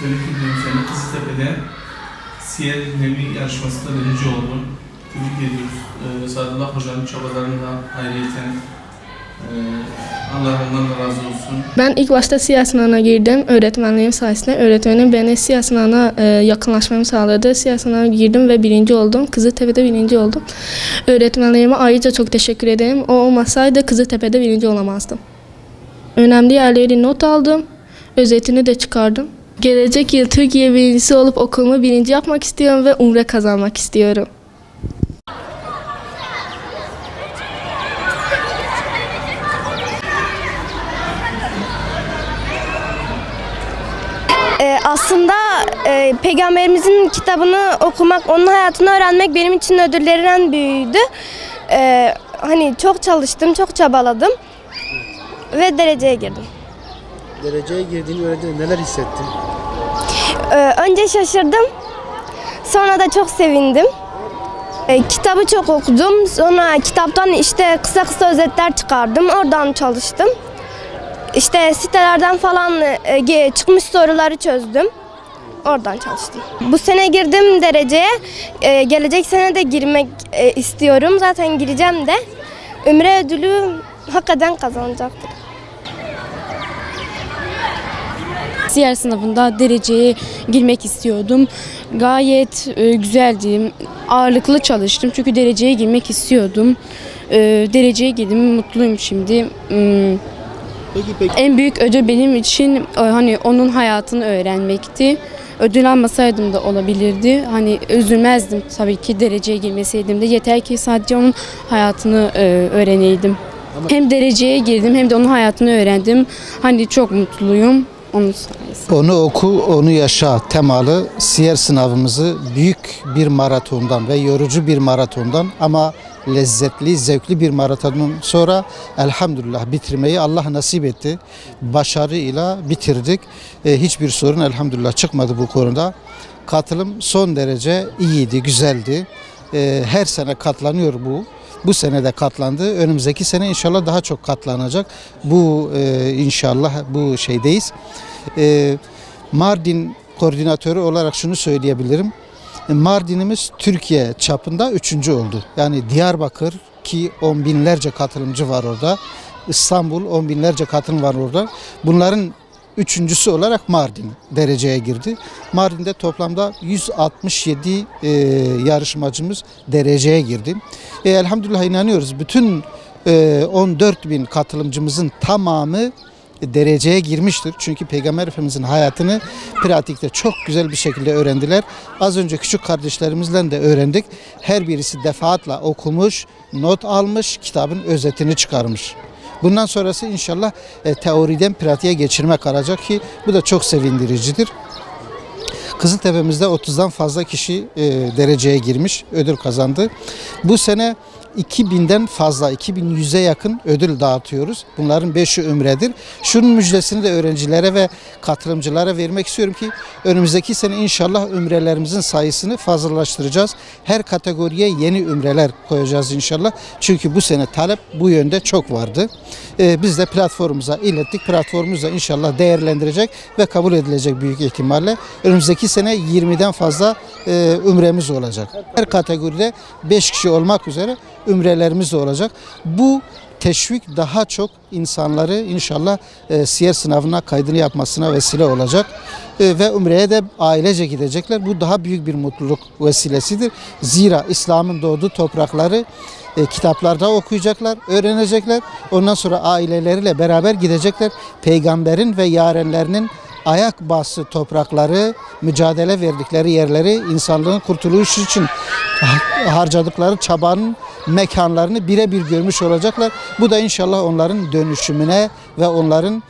tebrik ediyorum seni. Kızıltepe'de siyer dinlemi yarışmasında birinci oldun. Tebrik ediyoruz. Sadullah Hoca'nın çabalarında ayrıyeten Allah ondan da razı olsun. Ben ilk başta siyer sınavına girdim. Öğretmenliğim sayesinde. Öğretmenim beni siyer sınavına yakınlaşmamı sağladı. Siyer sınavına girdim ve birinci oldum. Kızıltepe'de birinci oldum. Öğretmenlerime ayrıca çok teşekkür ederim. O olmasaydı Kızıltepe'de birinci olamazdım. Önemli yerleri not aldım. Özetini de çıkardım. Gelecek yıl Türkiye birincisi olup okulumu birinci yapmak istiyorum ve umre kazanmak istiyorum. Aslında Peygamberimizin kitabını okumak, onun hayatını öğrenmek benim için ödüllerinden büyüğüydü. Hani çok çalıştım, çok çabaladım ve dereceye girdim. Dereceye girdiğini öğrendiğinde neler hissettin? Önce şaşırdım, sonra da çok sevindim. Kitabı çok okudum, sonra kitaptan işte kısa kısa özetler çıkardım, oradan çalıştım. İşte sitelerden falan çıkmış soruları çözdüm. Oradan çalıştım. Bu sene girdim dereceye. Gelecek sene de girmek istiyorum. Zaten gireceğim de. Ümre ödülü hakikaten kazanacaktım. Siyer sınavında dereceye girmek istiyordum. Gayet güzeldi. Ağırlıklı çalıştım çünkü dereceye girmek istiyordum. Dereceye girdim, mutluyum şimdi. Peki. En büyük ödül benim için hani onun hayatını öğrenmekti. Ödül almasaydım da olabilirdi. Hani üzülmezdim tabii ki dereceye girmeseydim de. Yeter ki sadece onun hayatını öğreneydim. Hem dereceye girdim hem de onun hayatını öğrendim. Hani çok mutluyum onun sayesinde. Onu oku, onu yaşa temalı siyer sınavımızı büyük bir maratondan ve yorucu bir maratondan ama lezzetli, zevkli bir maratonun sonra elhamdülillah bitirmeyi Allah nasip etti. Başarıyla bitirdik. Hiçbir sorun elhamdülillah çıkmadı bu konuda. Katılım son derece iyiydi, güzeldi. Her sene katlanıyor bu. Bu sene de katlandı. Önümüzdeki sene inşallah daha çok katlanacak. Bu inşallah bu şeydeyiz. Mardin koordinatörü olarak şunu söyleyebilirim. Mardin'imiz Türkiye çapında 3. oldu. Yani Diyarbakır ki 10 binlerce katılımcı var orada. İstanbul 10 binlerce katılım var orada. Bunların 3.'sü olarak Mardin dereceye girdi. Mardin'de toplamda 167 yarışmacımız dereceye girdi. Elhamdülillah inanıyoruz. Bütün 14 bin katılımcımızın tamamı dereceye girmiştir. Çünkü Peygamber Efendimizin hayatını pratikte çok güzel bir şekilde öğrendiler. Az önce küçük kardeşlerimizle de öğrendik. Her birisi defaatla okumuş, not almış, kitabın özetini çıkarmış. Bundan sonrası inşallah teoriden pratiğe geçirmek olacak ki bu da çok sevindiricidir. Kızıltepe'mizde 30'dan fazla kişi dereceye girmiş, ödül kazandı. Bu sene 2000'den fazla, 2100'e yakın ödül dağıtıyoruz. Bunların 5'i ümredir. Şunun müjdesini de öğrencilere ve katılımcılara vermek istiyorum ki önümüzdeki sene inşallah ümrelerimizin sayısını fazlalaştıracağız. Her kategoriye yeni ümreler koyacağız inşallah. Çünkü bu sene talep bu yönde çok vardı. Biz de platformumuza ilettik. Platformumuz da inşallah değerlendirecek ve kabul edilecek büyük ihtimalle. Önümüzdeki sene 20'den fazla ümremiz olacak. Her kategoride 5 kişi olmak üzere ümrelerimiz de olacak. Bu teşvik daha çok insanları inşallah siyer sınavına kaydını yapmasına vesile olacak. Ve umreye de ailece gidecekler. Bu daha büyük bir mutluluk vesilesidir. Zira İslam'ın doğduğu toprakları kitaplarda okuyacaklar, öğrenecekler. Ondan sonra aileleriyle beraber gidecekler. Peygamberin ve yarenlerinin ayak bası toprakları, mücadele verdikleri yerleri, insanlığın kurtuluşu için harcadıkları çabanın mekanlarını birebir görmüş olacaklar. Bu da inşallah onların dönüşümüne ve onların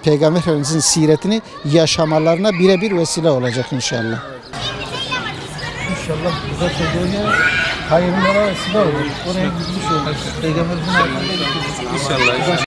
Peygamber Efendimiz'in siretini yaşamalarına birebir vesile olacak inşallah. İnşallah bu kategoriye hayırlara vesile olur. Oraya gitmiş olur. Peygamberimizin hayatında İnşallah.